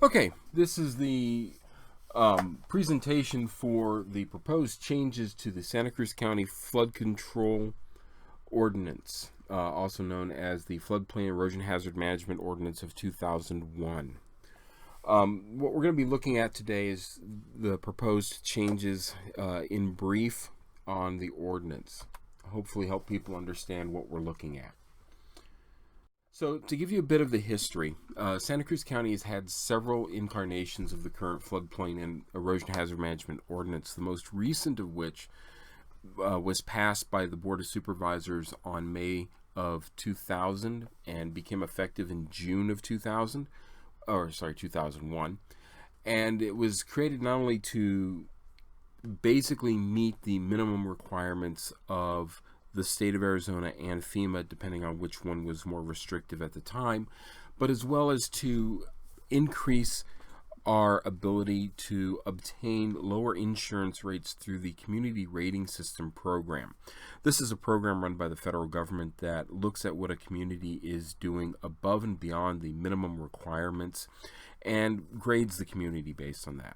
Okay, this is the presentation for the proposed changes to the Santa Cruz County Flood Control Ordinance, also known as the Floodplain Erosion Hazard Management Ordinance of 2001. What we're going to be looking at today is the proposed changes in brief on the ordinance. Hopefully help people understand what we're looking at. So, to give you a bit of the history, Santa Cruz County has had several incarnations of the current floodplain and erosion hazard management ordinance, the most recent of which was passed by the Board of Supervisors on May of 2000 and became effective in June of 2001. And it was created not only to basically meet the minimum requirements of the state of Arizona and FEMA, depending on which one was more restrictive at the time, but as well as to increase our ability to obtain lower insurance rates through the Community Rating System program. This is a program run by the federal government that looks at what a community is doing above and beyond the minimum requirements and grades the community based on that.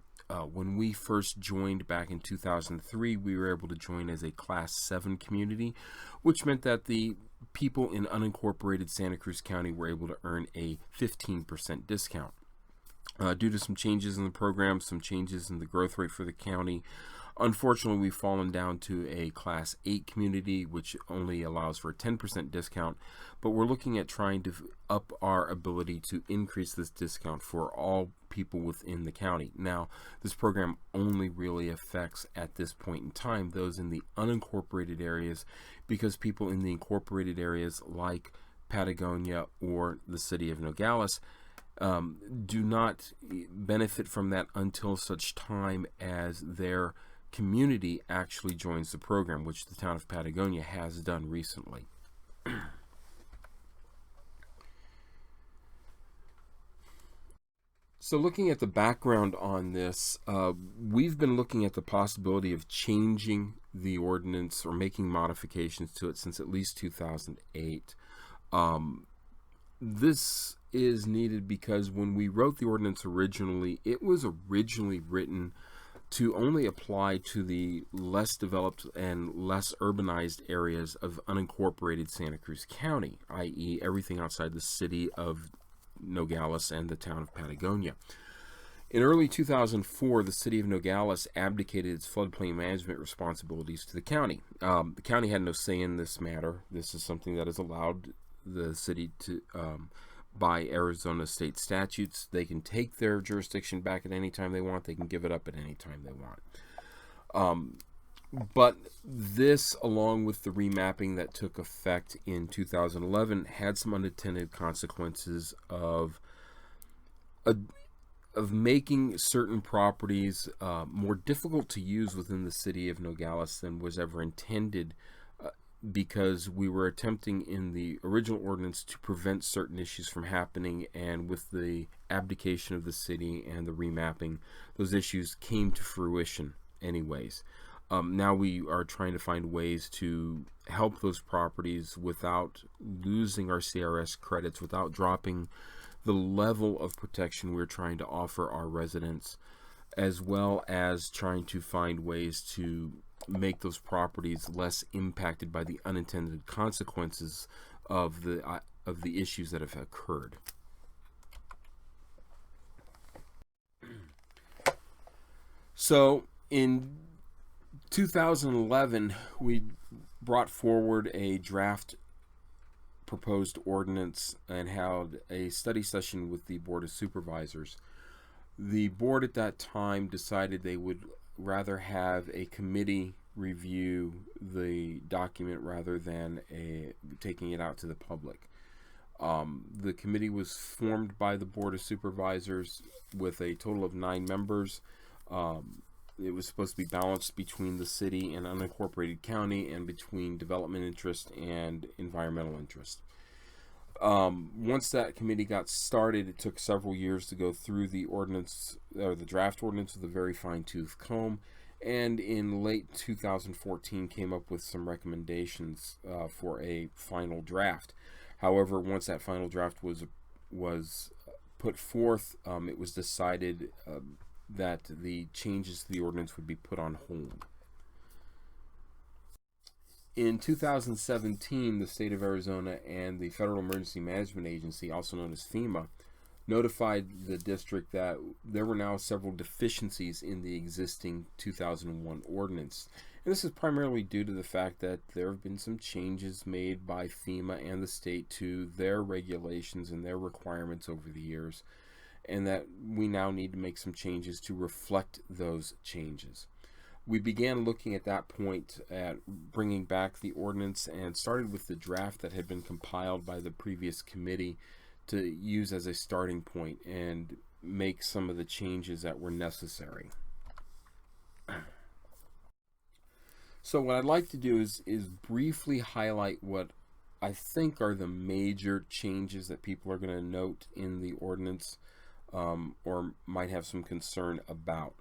When we first joined back in 2003, we were able to join as a Class 7 community, which meant that the people in unincorporated Santa Cruz County were able to earn a 15% discount. Due to some changes in the program, some changes in the growth rate for the county, unfortunately, we've fallen down to a Class 8 community, which only allows for a 10% discount, but we're looking at trying to up our ability to increase this discount for all people within the county. Now, this program only really affects, at this point in time, those in the unincorporated areas, because people in the incorporated areas like Patagonia or the city of Nogales do not benefit from that until such time as their community actually joins the program, which the town of Patagonia has done recently. So looking at the background on this, we've been looking at the possibility of changing the ordinance or making modifications to it since at least 2008. This is needed because when we wrote the ordinance originally, it was originally written to only apply to the less developed and less urbanized areas of unincorporated Santa Cruz County, i.e. everything outside the city of Nogales and the town of Patagonia. In early 2004, the city of Nogales abdicated its floodplain management responsibilities to the county. The county had no say in this matter. This is something that is allowed the city to by Arizona state statutes. They can take their jurisdiction back at any time they want. They can give it up at any time they want. But this, along with the remapping that took effect in 2011, had some unintended consequences of making certain properties more difficult to use within the city of Nogales than was ever intended, because we were attempting in the original ordinance to prevent certain issues from happening, and with the abdication of the city and the remapping, those issues came to fruition anyways. Now we are trying to find ways to help those properties without losing our CRS credits, without dropping the level of protection we're trying to offer our residents, as well as trying to find ways to make those properties less impacted by the unintended consequences of the issues that have occurred. So in 2011, we brought forward a draft proposed ordinance and held a study session with the Board of Supervisors. The board at that time decided they would rather have a committee review the document rather than taking it out to the public. The committee was formed by the Board of Supervisors with a total of 9 members. It was supposed to be balanced between the city and unincorporated county and between development interest and environmental interest. Once that committee got started, it took several years to go through the ordinance, or the draft ordinance, with a very fine-tooth comb, and in late 2014 came up with some recommendations for a final draft. However, once that final draft was put forth, it was decided that the changes to the ordinance would be put on hold. In 2017, the state of Arizona and the Federal Emergency Management Agency, also known as FEMA, notified the district that there were now several deficiencies in the existing 2001 ordinance. And this is primarily due to the fact that there have been some changes made by FEMA and the state to their regulations and their requirements over the years, and that we now need to make some changes to reflect those changes. We began looking at that point at bringing back the ordinance and started with the draft that had been compiled by the previous committee to use as a starting point and make some of the changes that were necessary. So what I'd like to do is briefly highlight what I think are the major changes that people are going to note in the ordinance, or might have some concern about.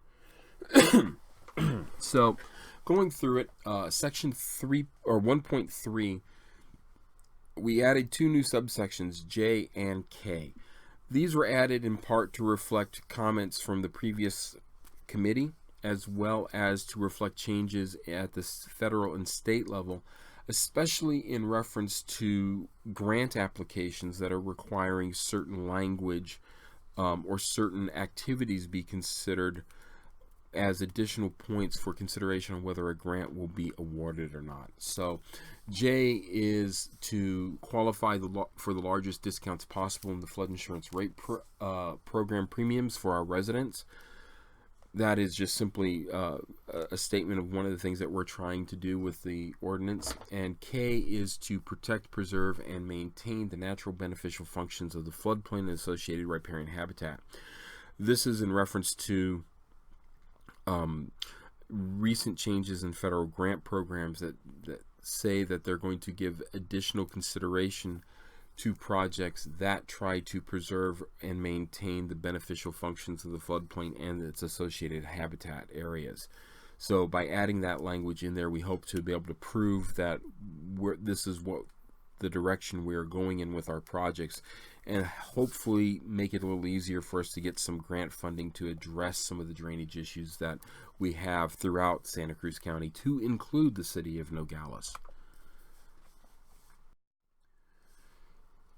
So going through it, section 3 or 1.3, we added two new subsections, J and K. These were added in part to reflect comments from the previous committee, as well as to reflect changes at the federal and state level, especially in reference to grant applications that are requiring certain language or certain activities be considered as additional points for consideration on whether a grant will be awarded or not. So J is to qualify for the largest discounts possible in the flood insurance rate program premiums for our residents. That is just simply a statement of one of the things that we're trying to do with the ordinance. And K is to protect, preserve, and maintain the natural beneficial functions of the floodplain and associated riparian habitat. This is in reference to recent changes in federal grant programs that say that they're going to give additional consideration to projects that try to preserve and maintain the beneficial functions of the floodplain and its associated habitat areas. So by adding that language in there, we hope to be able to prove that this is what the direction we are going in with our projects, and hopefully make it a little easier for us to get some grant funding to address some of the drainage issues that we have throughout Santa Cruz County, to include the city of Nogales.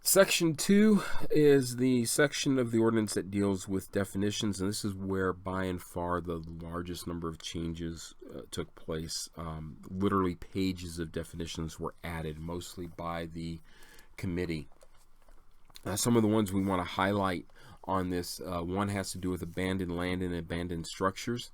Section 2 is the section of the ordinance that deals with definitions, and this is where by and far the largest number of changes took place. Literally pages of definitions were added, mostly by the committee. Some of the ones we want to highlight on this, one has to do with abandoned land and abandoned structures.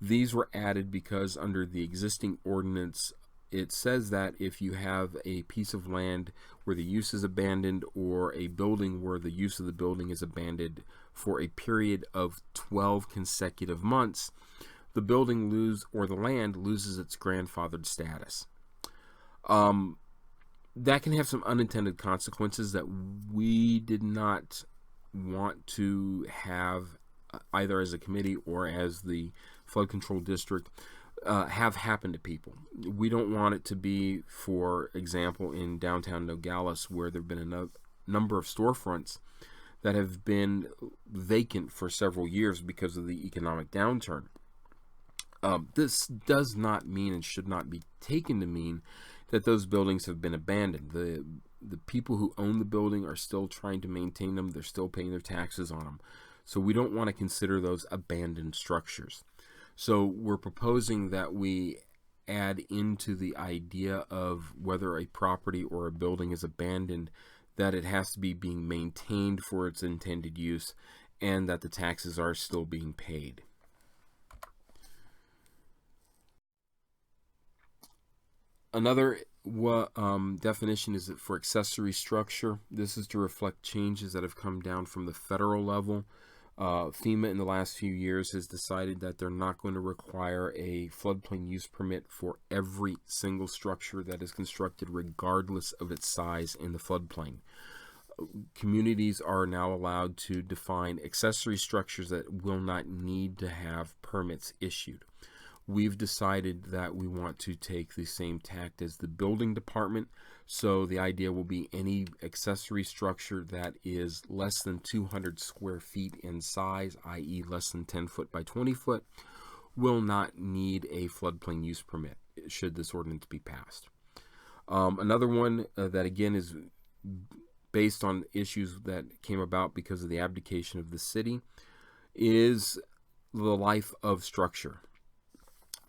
These were added because under the existing ordinance, it says that if you have a piece of land where the use is abandoned, or a building where the use of the building is abandoned for a period of 12 consecutive months, the building or the land loses its grandfathered status. That can have some unintended consequences that we did not want to have, either as a committee or as the flood control district, have happened to people. We don't want it to be, for example, in downtown Nogales, where there have been a number of storefronts that have been vacant for several years because of the economic downturn. This does not mean, and should not be taken to mean, that those buildings have been abandoned. The people who own the building are still trying to maintain them. They're still paying their taxes on them. So we don't want to consider those abandoned structures. So we're proposing that we add into the idea of whether a property or a building is abandoned, that it has to be being maintained for its intended use, and that the taxes are still being paid. Another definition is for accessory structure. This is to reflect changes that have come down from the federal level. FEMA in the last few years has decided that they're not going to require a floodplain use permit for every single structure that is constructed, regardless of its size in the floodplain. Communities are now allowed to define accessory structures that will not need to have permits issued. We've decided that we want to take the same tact as the building department, So the idea will be any accessory structure that is less than 200 square feet in size, i.e. less than 10 foot by 20 foot, will not need a floodplain use permit should this ordinance be passed. Another one that again is based on issues that came about because of the abdication of the city is the life of structure.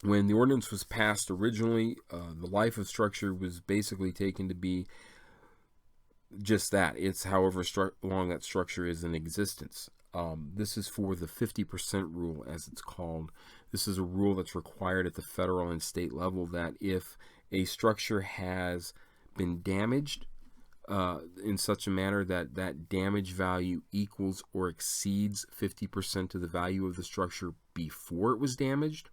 When the ordinance was passed originally, the life of structure was basically taken to be just that. It's however long that structure is in existence. This is for the 50% rule, as it's called. This is a rule that's required at the federal and state level that if a structure has been damaged in such a manner that that damage value equals or exceeds 50% of the value of the structure before it was damaged,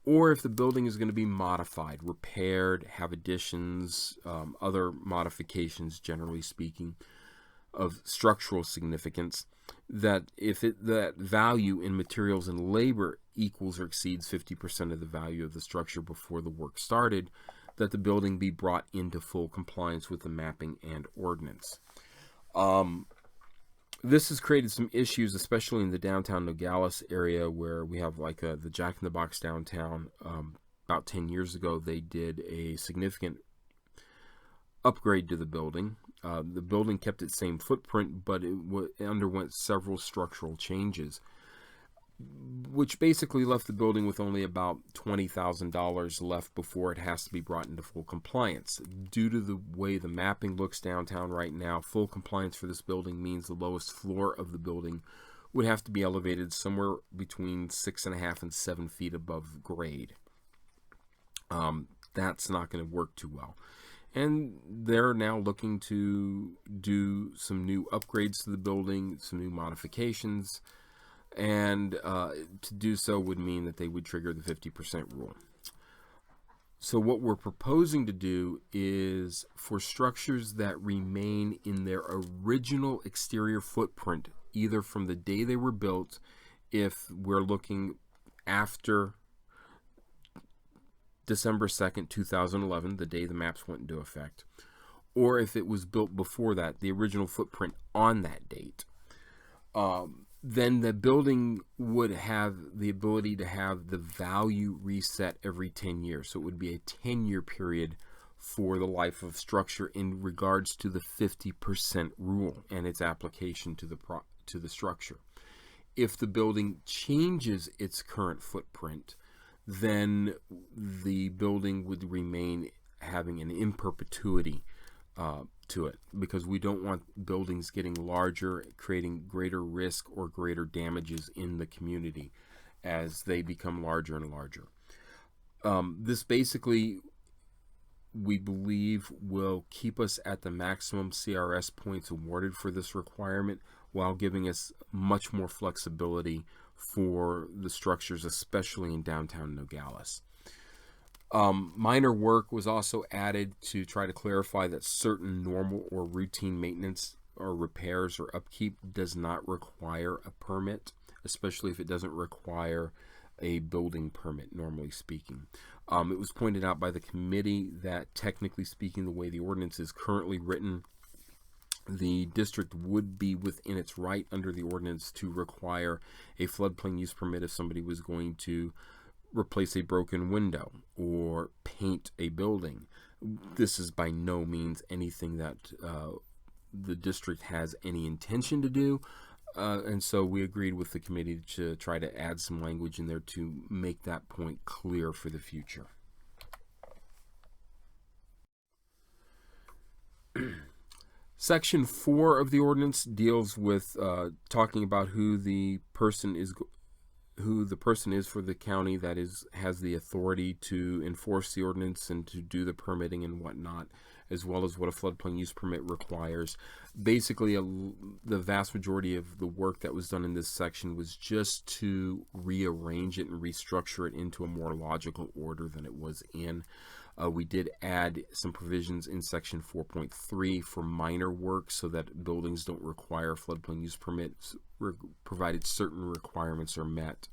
or if the building is going to be modified, repaired, have additions, other modifications, generally speaking, of structural significance, that if that value in materials and labor equals or exceeds 50% of the value of the structure before the work started, that the building be brought into full compliance with the mapping and ordinance. This has created some issues, especially in the downtown Nogales area, where we have like the Jack in the Box downtown. About 10 years ago, they did a significant upgrade to the building. The building kept its same footprint, but it underwent several structural changes, which basically left the building with only about $20,000 left before it has to be brought into full compliance. Due to the way the mapping looks downtown right now, full compliance for this building means the lowest floor of the building would have to be elevated somewhere between 6.5 and 7 feet above grade. That's not going to work too well. And they're now looking to do some new upgrades to the building, some new modifications, and to do so would mean that they would trigger the 50% rule. So what we're proposing to do is for structures that remain in their original exterior footprint, either from the day they were built, if we're looking after December 2nd, 2011, the day the maps went into effect, or if it was built before that, the original footprint on that date, then the building would have the ability to have the value reset every 10 years. So it would be a 10-year period for the life of structure in regards to the 50% rule and its application to the structure. If the building changes its current footprint, then the building would remain having an in perpetuity to it, because we don't want buildings getting larger, creating greater risk or greater damages in the community as they become larger and larger. This basically, we believe, will keep us at the maximum CRS points awarded for this requirement while giving us much more flexibility for the structures, especially in downtown Nogales. Minor work was also added to try to clarify that certain normal or routine maintenance or repairs or upkeep does not require a permit, especially if it doesn't require a building permit, normally speaking. It was pointed out by the committee that technically speaking, the way the ordinance is currently written, the district would be within its right under the ordinance to require a floodplain use permit if somebody was going to replace a broken window or paint a building. This is by no means anything that the district has any intention to do, and so we agreed with the committee to try to add some language in there to make that point clear for the future. Section 4 of the ordinance deals with talking about who the person is for the county that has the authority to enforce the ordinance and to do the permitting and whatnot, as well as what a floodplain use permit requires. Basically, the vast majority of the work that was done in this section was just to rearrange it and restructure it into a more logical order than it was in. We did add some provisions in section 4.3 for minor work so that buildings don't require floodplain use permits, provided certain requirements are met.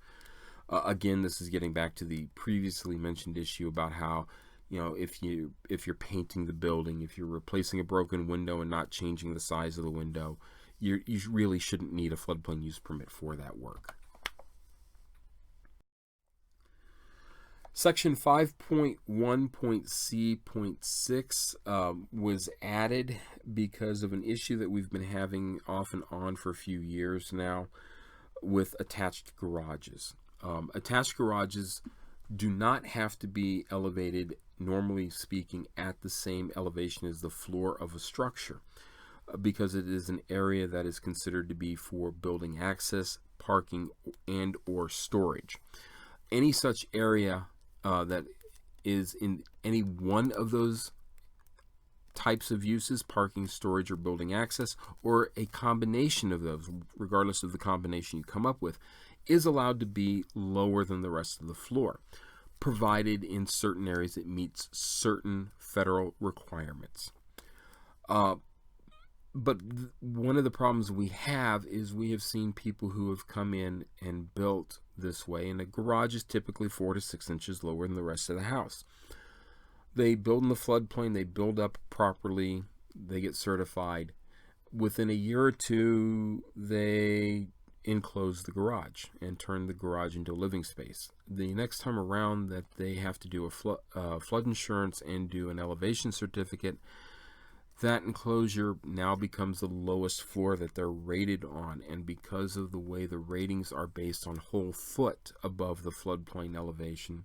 Again, this is getting back to the previously mentioned issue about how if you're painting the building, if you're replacing a broken window and not changing the size of the window, you really shouldn't need a floodplain use permit for that work. Section 5.1.C.6 was added because of an issue that we've been having off and on for a few years now with attached garages. Attached garages do not have to be elevated, normally speaking, at the same elevation as the floor of a structure, because it is an area that is considered to be for building access, parking, and or storage. Any such area that is in any one of those types of uses, parking, storage, or building access, or a combination of those, regardless of the combination you come up with, is allowed to be lower than the rest of the floor, provided in certain areas it meets certain federal requirements. But one of the problems we have is we have seen people who have come in and built this way, and a garage is typically 4 to 6 inches lower than the rest of the house. They build in the floodplain, they build up properly, they get certified. Within a year or two, they enclose the garage and turn the garage into a living space. The next time around that they have to do a flood insurance and do an elevation certificate, that enclosure now becomes the lowest floor that they're rated on, and because of the way the ratings are based on whole foot above the floodplain elevation,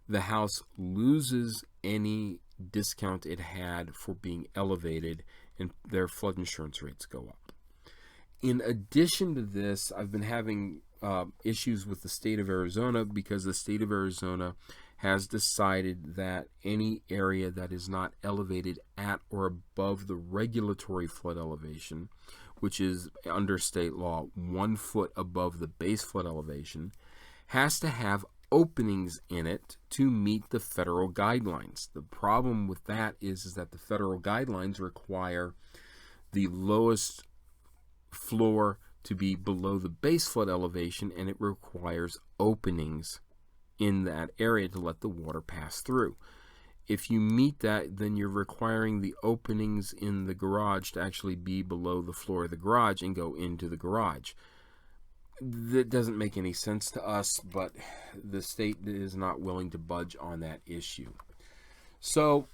the house loses any discount it had for being elevated, and their flood insurance rates go up. In addition to this, I've been having issues with the state of Arizona because the state of Arizona has decided that any area that is not elevated at or above the regulatory flood elevation, which is under state law 1 foot above the base flood elevation, has to have openings in it to meet the federal guidelines. The problem with that is that the federal guidelines require the lowest floor to be below the base flood elevation, and it requires openings in that area to let the water pass through. If you meet that, then you're requiring the openings in the garage to actually be below the floor of the garage and go into the garage. That doesn't make any sense to us, but the state is not willing to budge on that issue. So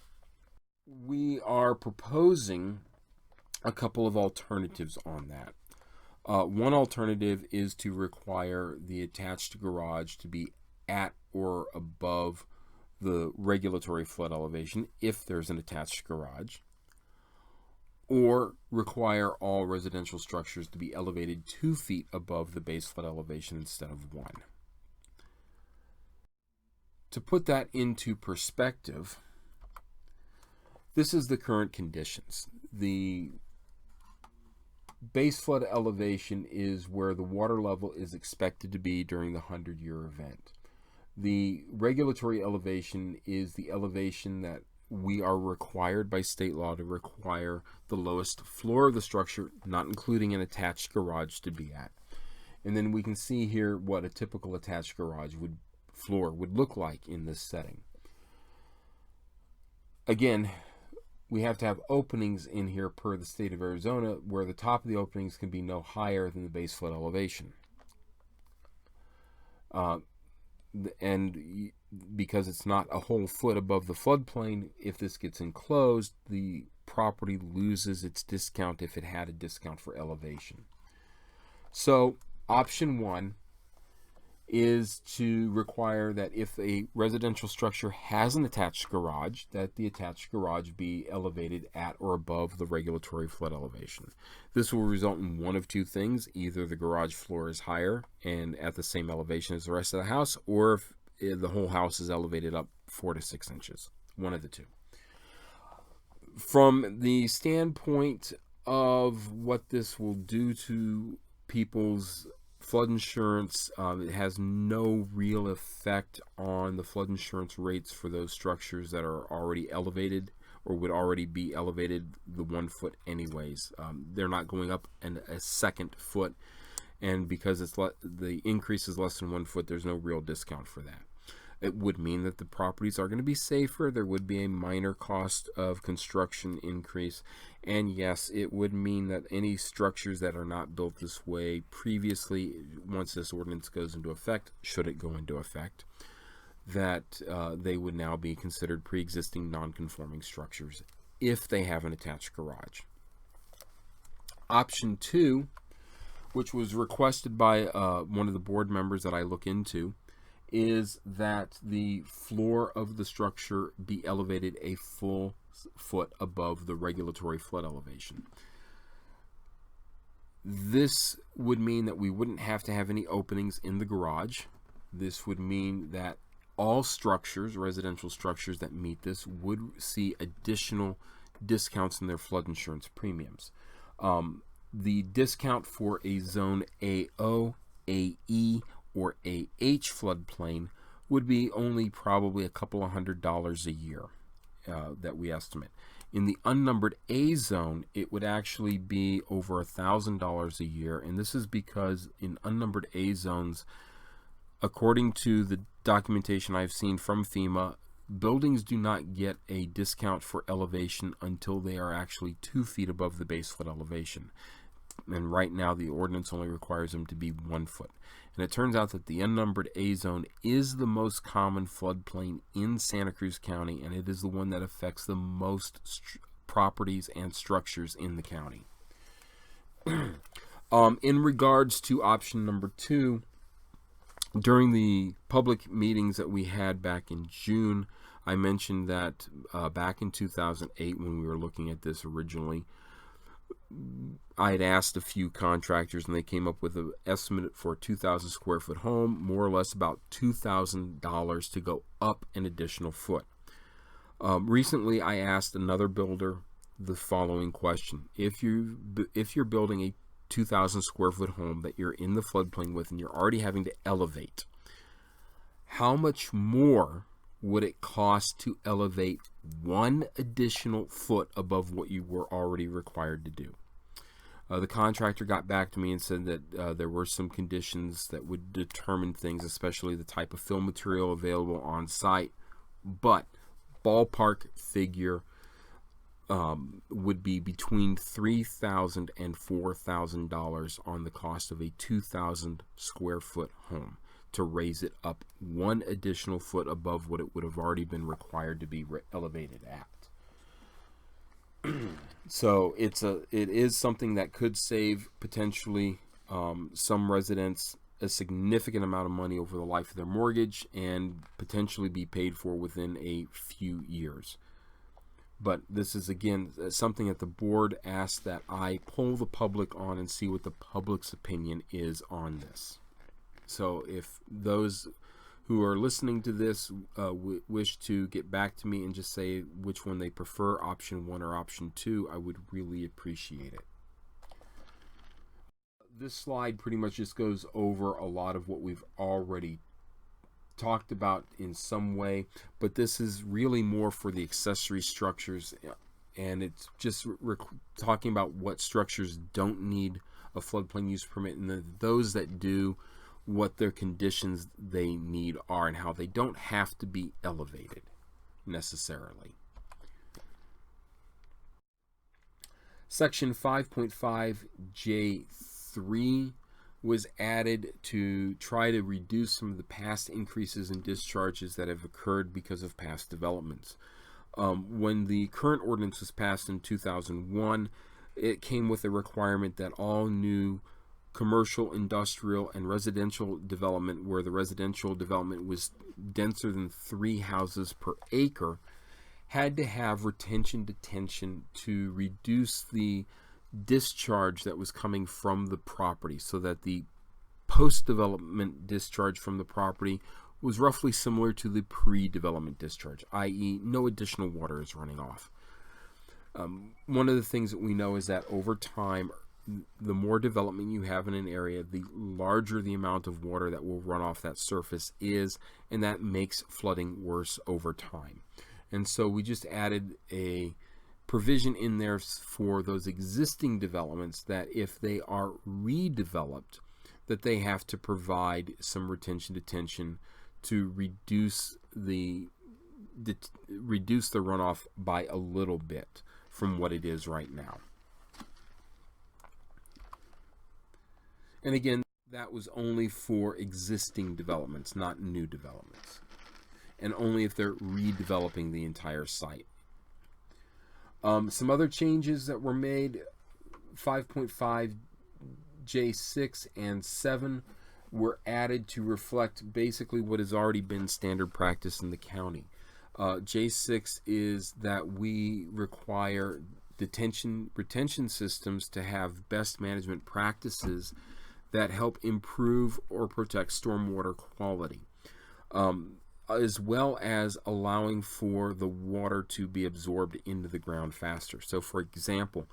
we are proposing a couple of alternatives on that. One alternative is to require the attached garage to be at or above the regulatory flood elevation if there's an attached garage, or require all residential structures to be elevated 2 feet above the base flood elevation instead of 1. To put that into perspective, this is the current conditions. The base flood elevation is where the water level is expected to be during the 100-year event. The regulatory elevation is the elevation that we are required by state law to require the lowest floor of the structure, not including an attached garage, to be at. And then we can see here what a typical attached garage floor would look like in this setting. Again, we have to have openings in here per the state of Arizona, where the top of the openings can be no higher than the base flood elevation. And because it's not a whole foot above the floodplain, if this gets enclosed, the property loses its discount if it had a discount for elevation. So option 1 is to require that if a residential structure has an attached garage, that the attached garage be elevated at or above the regulatory flood elevation. This will result in one of two things: either the garage floor is higher and at the same elevation as the rest of the house, or if the whole house is elevated up 4 to 6 inches. One of the two. From the standpoint of what this will do to people's flood insurance, it has no real effect on the flood insurance rates for those structures that are already elevated or would already be elevated the 1 foot anyways. They're not going up a second foot, and because the increase is less than 1 foot, there's no real discount for that. It would mean that the properties are going to be safer. There would be a minor cost of construction increase. And yes, it would mean that any structures that are not built this way previously, once this ordinance goes into effect, should it go into effect, that they would now be considered pre-existing non-conforming structures if they have an attached garage. Option 2, which was requested by one of the board members that I look into, is that the floor of the structure be elevated a full foot above the regulatory flood elevation. This would mean that we wouldn't have to have any openings in the garage. This would mean that all structures, residential structures that meet this, would see additional discounts in their flood insurance premiums. The discount for a zone AO, AE, or AH floodplain would be only probably a couple of $100 a year that we estimate. In the unnumbered A zone, it would actually be over $1,000 a year, and this is because in unnumbered A zones, according to the documentation I've seen from FEMA, buildings do not get a discount for elevation until they are actually 2 feet above the base flood elevation. And right now the ordinance only requires them to be 1 foot. And it turns out that the unnumbered A zone is the most common floodplain in Santa Cruz County, and it is the one that affects the most properties and structures in the county. In regards to option number 2, during the public meetings that we had back in June, I mentioned that back in 2008, when we were looking at this originally, I had asked a few contractors, and they came up with an estimate for a 2,000 square foot home, more or less about $2,000 to go up an additional foot. Recently, I asked another builder the following question: if you're building a 2,000 square foot home that you're in the floodplain with, and you're already having to elevate, how much more would it cost to elevate 1 additional foot above what you were already required to do? The contractor got back to me and said that there were some conditions that would determine things, especially the type of fill material available on site, but ballpark figure would be between $3,000 and $4,000 on the cost of a 2,000 square foot home to raise it up 1 additional foot above what it would have already been required to be elevated at. So it is something that could save potentially some residents a significant amount of money over the life of their mortgage and potentially be paid for within a few years. But this is, again, something that the board asked that I poll the public on and see what the public's opinion is on this. So if those who are listening to this wish to get back to me and just say which one they prefer, option 1 or option 2, I would really appreciate it. This slide pretty much just goes over a lot of what we've already talked about in some way, but this is really more for the accessory structures, and it's just talking about what structures don't need a floodplain use permit, and those that do, what their conditions they need are, and how they don't have to be elevated necessarily. Section 5.5J3 was added to try to reduce some of the past increases in discharges that have occurred because of past developments. When the current ordinance was passed in 2001, it came with a requirement that all new commercial, industrial, and residential development, where the residential development was denser than 3 houses per acre, had to have retention detention to reduce the discharge that was coming from the property, so that the post-development discharge from the property was roughly similar to the pre-development discharge, i.e. no additional water is running off. One of the things that we know is that over time, the more development you have in an area, the larger the amount of water that will run off that surface is, and that makes flooding worse over time. And so we just added a provision in there for those existing developments that if they are redeveloped, that they have to provide some retention detention to reduce the runoff by a little bit from what it is right now. And again, that was only for existing developments, not new developments, and only if they're redeveloping the entire site. Some other changes that were made, 5.5 J6 and 7 were added to reflect basically what has already been standard practice in the county. J6 is that we require retention systems to have best management practices that help improve or protect stormwater quality, as well as allowing for the water to be absorbed into the ground faster. So, for example,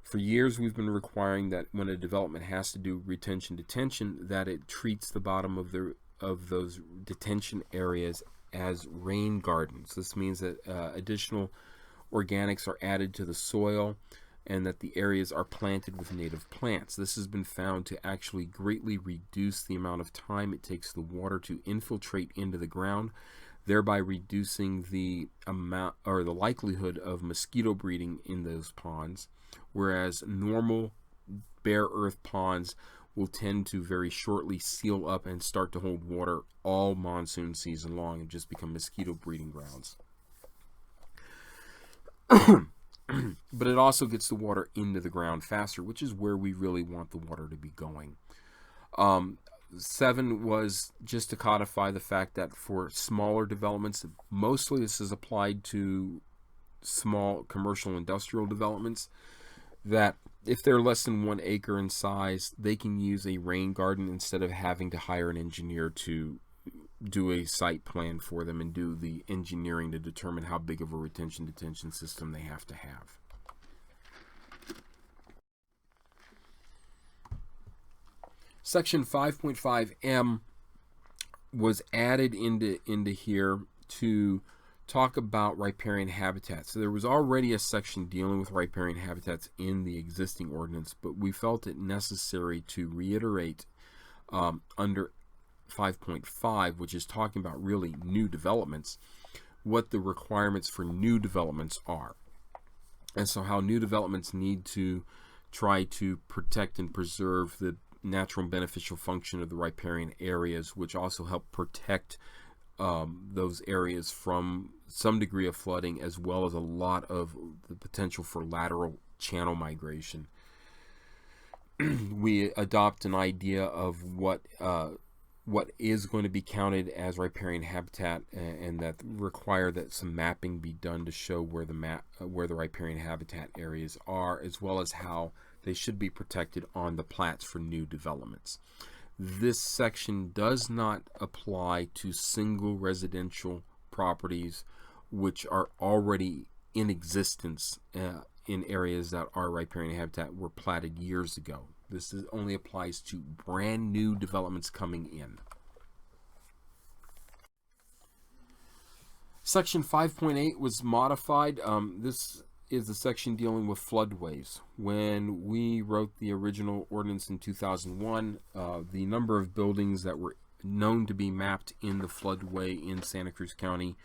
for years we've been requiring that when a development has to do detention, that it treats the bottom of those detention areas as rain gardens. This means that additional organics are added to the soil and that the areas are planted with native plants. This has been found to actually greatly reduce the amount of time it takes the water to infiltrate into the ground, thereby reducing the amount or the likelihood of mosquito breeding in those ponds, whereas normal bare earth ponds will tend to very shortly seal up and start to hold water all monsoon season long and just become mosquito breeding grounds. But it also gets the water into the ground faster, which is where we really want the water to be going. 7 was just to codify the fact that for smaller developments, mostly this is applied to small commercial industrial developments, that if they're less than 1 acre in size, they can use a rain garden instead of having to hire an engineer to do a site plan for them and do the engineering to determine how big of a detention system they have to have. Section 5.5M was added into here to talk about riparian habitats. So there was already a section dealing with riparian habitats in the existing ordinance, but we felt it necessary to reiterate under 5.5, which is talking about really new developments, what the requirements for new developments are. And so how new developments need to try to protect and preserve the natural and beneficial function of the riparian areas, which also help protect those areas from some degree of flooding, as well as a lot of the potential for lateral channel migration. We adopt an idea of what is going to be counted as riparian habitat, and that require that some mapping be done to show where the riparian habitat areas are, as well as how they should be protected on the plats for new developments. This section does not apply to single residential properties which are already in existence in areas that are riparian habitat were platted years ago. This only applies to brand new developments coming in. Section 5.8 was modified. This is the section dealing with floodways. When we wrote the original ordinance in 2001, the number of buildings that were known to be mapped in the floodway in Santa Cruz County,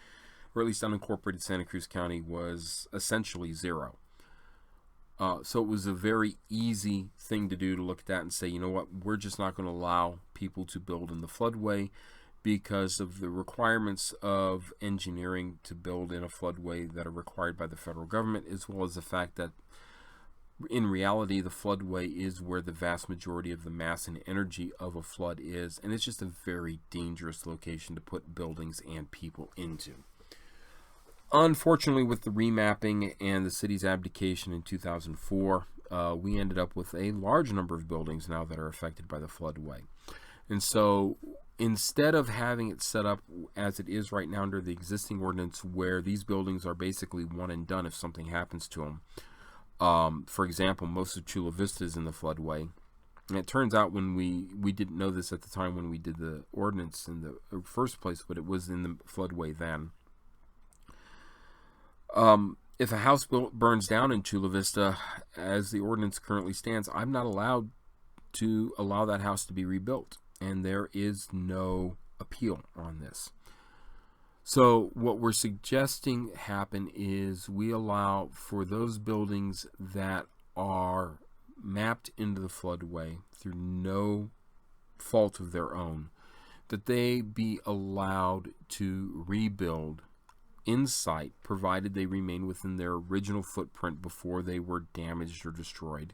or at least unincorporated Santa Cruz County, was essentially 0. So it was a very easy thing to do to look at that and say, you know what, we're just not going to allow people to build in the floodway because of the requirements of engineering to build in a floodway that are required by the federal government, as well as the fact that in reality the floodway is where the vast majority of the mass and energy of a flood is, and it's just a very dangerous location to put buildings and people into. Unfortunately, with the remapping and the city's abdication in 2004, we ended up with a large number of buildings now that are affected by the floodway. And so instead of having it set up as it is right now under the existing ordinance, where these buildings are basically one and done if something happens to them, for example, most of Chula Vista is in the floodway. And it turns out, when we didn't know this at the time when we did the ordinance in the first place, but it was in the floodway then. If a house burns down in Chula Vista, as the ordinance currently stands, I'm not allowed to allow that house to be rebuilt. And there is no appeal on this. So what we're suggesting happen is we allow for those buildings that are mapped into the floodway through no fault of their own, that they be allowed to rebuild in site, provided they remain within their original footprint before they were damaged or destroyed,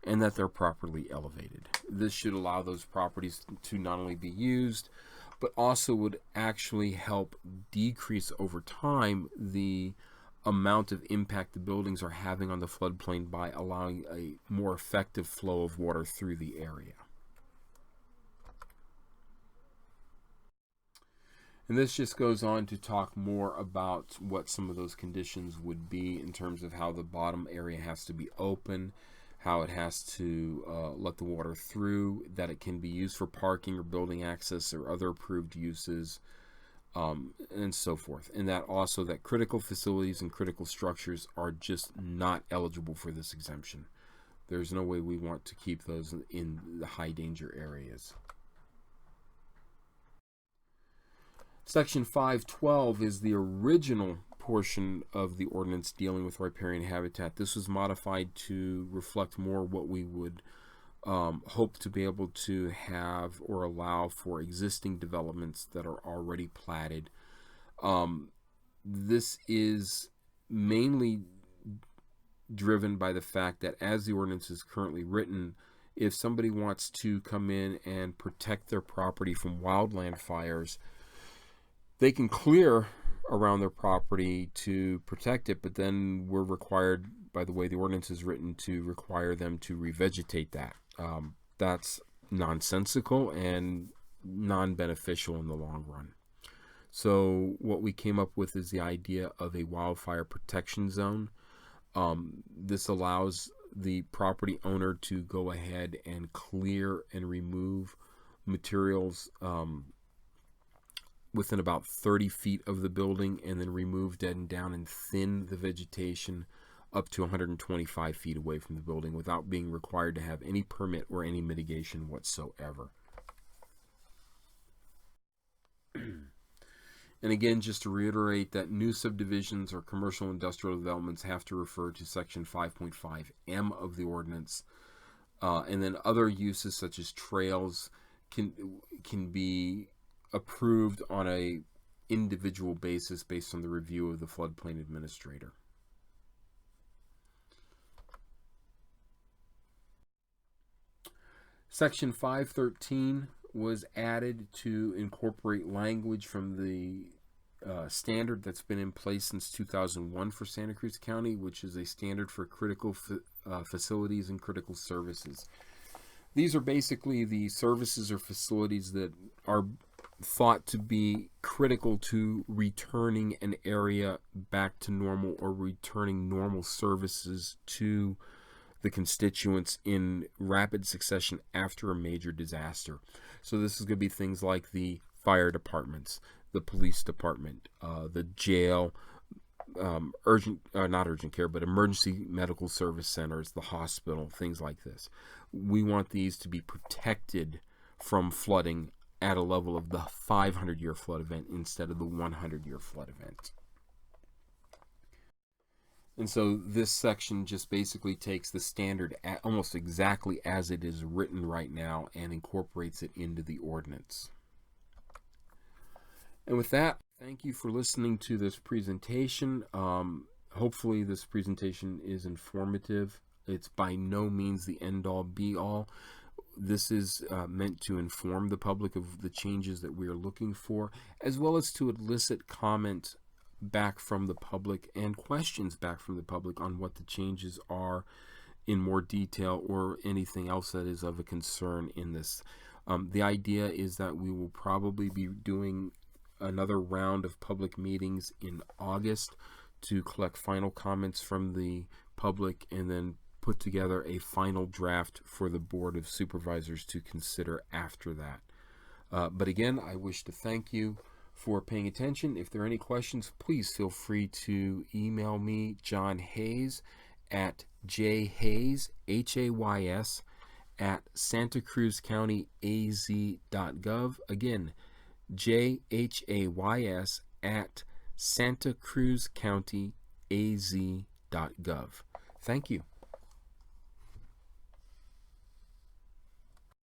and that they're properly elevated. This should allow those properties to not only be used, but also would actually help decrease over time the amount of impact the buildings are having on the floodplain by allowing a more effective flow of water through the area. And this just goes on to talk more about what some of those conditions would be in terms of how the bottom area has to be open, how it has to let the water through, that it can be used for parking or building access or other approved uses, and so forth. And that also that critical facilities and critical structures are just not eligible for this exemption. There's no way we want to keep those in the high danger areas. Section 512 is the original portion of the ordinance dealing with riparian habitat. This was modified to reflect more what we would hope to be able to have or allow for existing developments that are already platted. This is mainly driven by the fact that as the ordinance is currently written, if somebody wants to come in and protect their property from wildland fires, they can clear around their property to protect it, but then we're required, by the way the ordinance is written, to require them to revegetate that. That's nonsensical and non-beneficial in the long run. So what we came up with is the idea of a wildfire protection zone. This allows the property owner to go ahead and clear and remove materials within about 30 feet of the building, and then remove dead and down and thin the vegetation up to 125 feet away from the building without being required to have any permit or any mitigation whatsoever. And again, just to reiterate that new subdivisions or commercial industrial developments have to refer to section 5.5M of the ordinance. And then other uses such as trails can be approved on a individual basis based on the review of the floodplain administrator. Section 513 was added to incorporate language from the standard that's been in place since 2001 for Santa Cruz County, which is a standard for critical facilities and critical services. These are basically the services or facilities that are thought to be critical to returning an area back to normal or returning normal services to the constituents in rapid succession after a major disaster. So this is going to be things like the fire departments, the police department, the jail, not urgent care, but emergency medical service centers, the hospital, things like this. We want these to be protected from flooding at a level of the 500-year flood event instead of the 100-year flood event. And so this section just basically takes the standard almost exactly as it is written right now and incorporates it into the ordinance. And with that, thank you for listening to this presentation. Hopefully this presentation is informative. It's by no means the end-all, be-all. This is meant to inform the public of the changes that we are looking for, as well as to elicit comment back from the public and questions back from the public on what the changes are in more detail or anything else that is of a concern in this. The idea is that we will probably be doing another round of public meetings in August to collect final comments from the public and then put together a final draft for the Board of Supervisors to consider after that. But again, I wish to thank you for paying attention. If there are any questions, please feel free to email me, John Hayes, at jhays, Hays, at santacruzcountyaz.gov. Again, JHAYS at Santa Cruz County AZ.gov. Thank you.